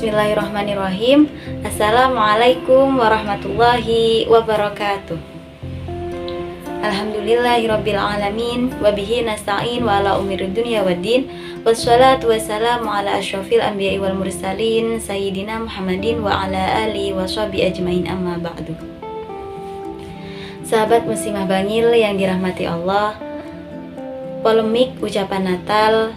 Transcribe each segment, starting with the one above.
Bismillahirrahmanirrahim. Assalamualaikum warahmatullahi wabarakatuh. Alhamdulillahirabbil alamin wa bihi nasta'in wa ala umuri dunya waddin. Wassalatu wassalamu ala asyrofil anbiya'i wal mursalin sayyidina Muhammadin wa ala alihi wa sahbihi ajmain, amma ba'du. Sahabat muslimah Bangil yang dirahmati Allah, polemik ucapan Natal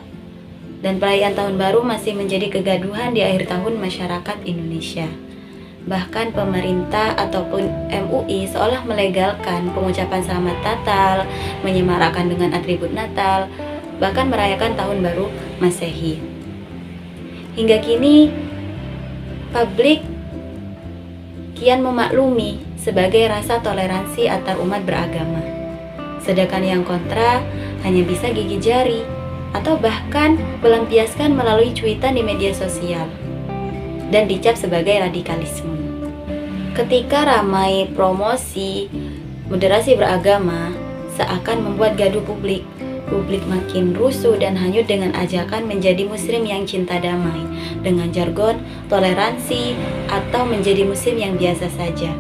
dan perayaan tahun baru masih menjadi kegaduhan di akhir tahun masyarakat Indonesia. Bahkan pemerintah ataupun MUI seolah melegalkan pengucapan selamat Natal, menyemarakan dengan atribut Natal, bahkan merayakan tahun baru Masehi. Hingga kini publik kian memaklumi sebagai rasa toleransi antar umat beragama. Sedangkan yang kontra hanya bisa gigit jari atau bahkan melampiaskan melalui cuitan di media sosial dan dicap sebagai radikalisme. Ketika ramai promosi moderasi beragama seakan membuat gaduh publik makin rusuh dan hanyut dengan ajakan menjadi muslim yang cinta damai dengan jargon toleransi atau menjadi muslim yang biasa saja.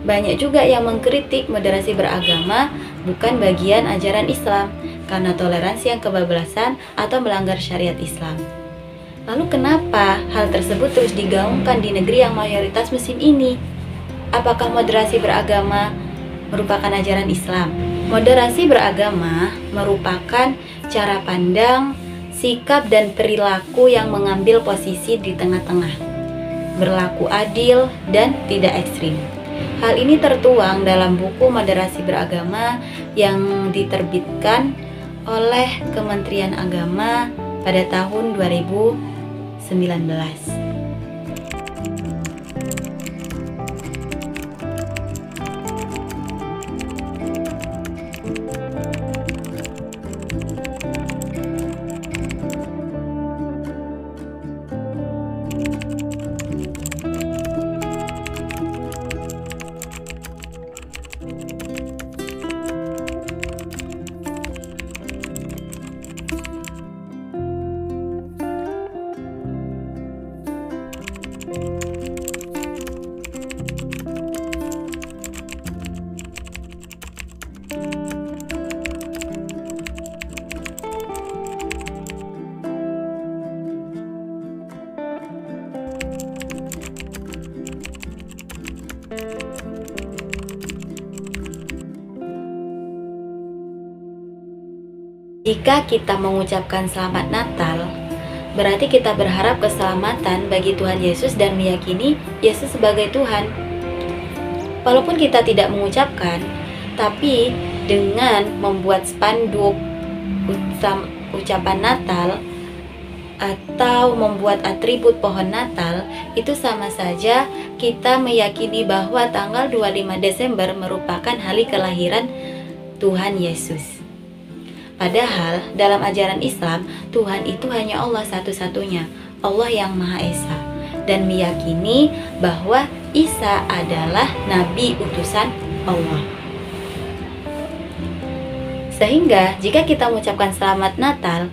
Banyak juga yang mengkritik moderasi beragama bukan bagian ajaran Islam karena toleransi yang kebablasan atau melanggar syariat Islam. Lalu kenapa hal tersebut terus digaungkan di negeri yang mayoritas muslim ini? Apakah moderasi beragama merupakan ajaran Islam? Moderasi beragama merupakan cara pandang, sikap dan perilaku yang mengambil posisi di tengah-tengah, berlaku adil dan tidak ekstrim. Hal ini tertuang dalam buku Moderasi Beragama yang diterbitkan oleh Kementerian Agama pada tahun 2019. Jika kita mengucapkan selamat Natal, berarti kita berharap keselamatan bagi Tuhan Yesus dan meyakini Yesus sebagai Tuhan. Walaupun kita tidak mengucapkan, tapi dengan membuat spanduk ucapan Natal atau membuat atribut pohon Natal, itu sama saja kita meyakini bahwa tanggal 25 Desember merupakan hari kelahiran Tuhan Yesus. Padahal dalam ajaran Islam, Tuhan itu hanya Allah satu-satunya, Allah yang Maha Esa, dan meyakini bahwa Isa adalah Nabi utusan Allah. Sehingga jika kita mengucapkan selamat Natal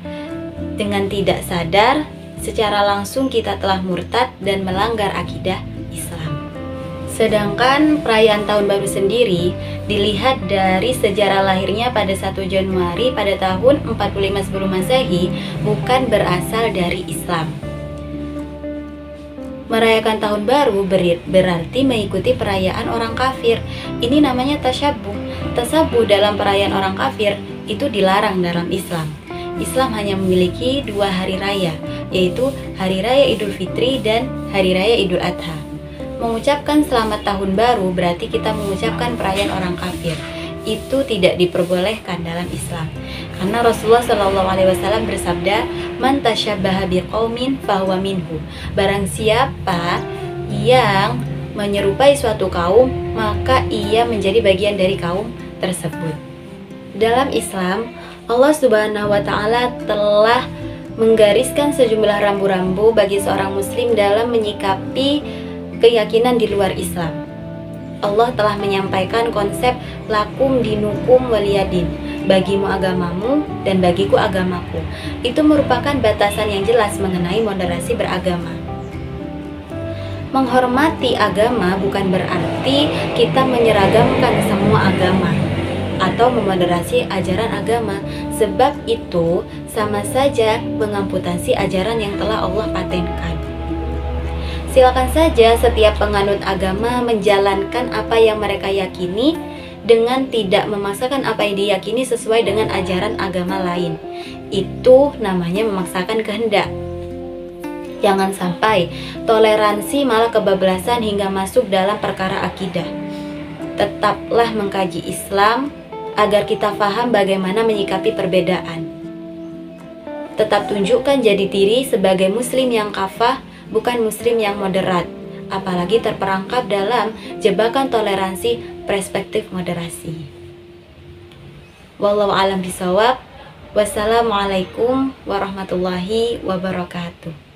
dengan tidak sadar, secara langsung kita telah murtad dan melanggar akidah Islam. Sedangkan perayaan tahun baru sendiri dilihat dari sejarah lahirnya pada 1 Januari pada tahun 45 sebelum Masehi bukan berasal dari Islam. Merayakan tahun baru berarti mengikuti perayaan orang kafir. Ini namanya tasyabuh. Tasyabuh dalam perayaan orang kafir itu dilarang dalam Islam. Islam hanya memiliki 2 hari raya, yaitu Hari Raya Idul Fitri dan Hari Raya Idul Adha. Mengucapkan selamat tahun baru berarti kita mengucapkan perayaan orang kafir. Itu tidak diperbolehkan dalam Islam. Karena Rasulullah SAW bersabda, "Man tasyabbaha biqaumin fahuwa minhu." Barang siapa yang menyerupai suatu kaum, maka ia menjadi bagian dari kaum tersebut. Dalam Islam, Allah Subhanahu wa taala telah menggariskan sejumlah rambu-rambu bagi seorang muslim dalam menyikapi keyakinan di luar Islam. Allah telah menyampaikan konsep lakum dinukum waliyadin, bagimu agamamu dan bagiku agamaku. Itu merupakan batasan yang jelas mengenai moderasi beragama. Menghormati agama bukan berarti kita menyeragamkan semua agama atau memoderasi ajaran agama, sebab itu sama saja mengamputasi ajaran yang telah Allah patenkan. Silakan saja setiap penganut agama menjalankan apa yang mereka yakini dengan tidak memaksakan apa yang diyakini sesuai dengan ajaran agama lain. Itu namanya memaksakan kehendak. Jangan sampai toleransi malah kebablasan hingga masuk dalam perkara akidah. Tetaplah mengkaji Islam agar kita paham bagaimana menyikapi perbedaan. Tetap tunjukkan jati diri sebagai muslim yang kafah, bukan muslim yang moderat, apalagi terperangkap dalam jebakan toleransi perspektif moderasi. Wallahu a'lam bishawab. Wassalamualaikum warahmatullahi wabarakatuh.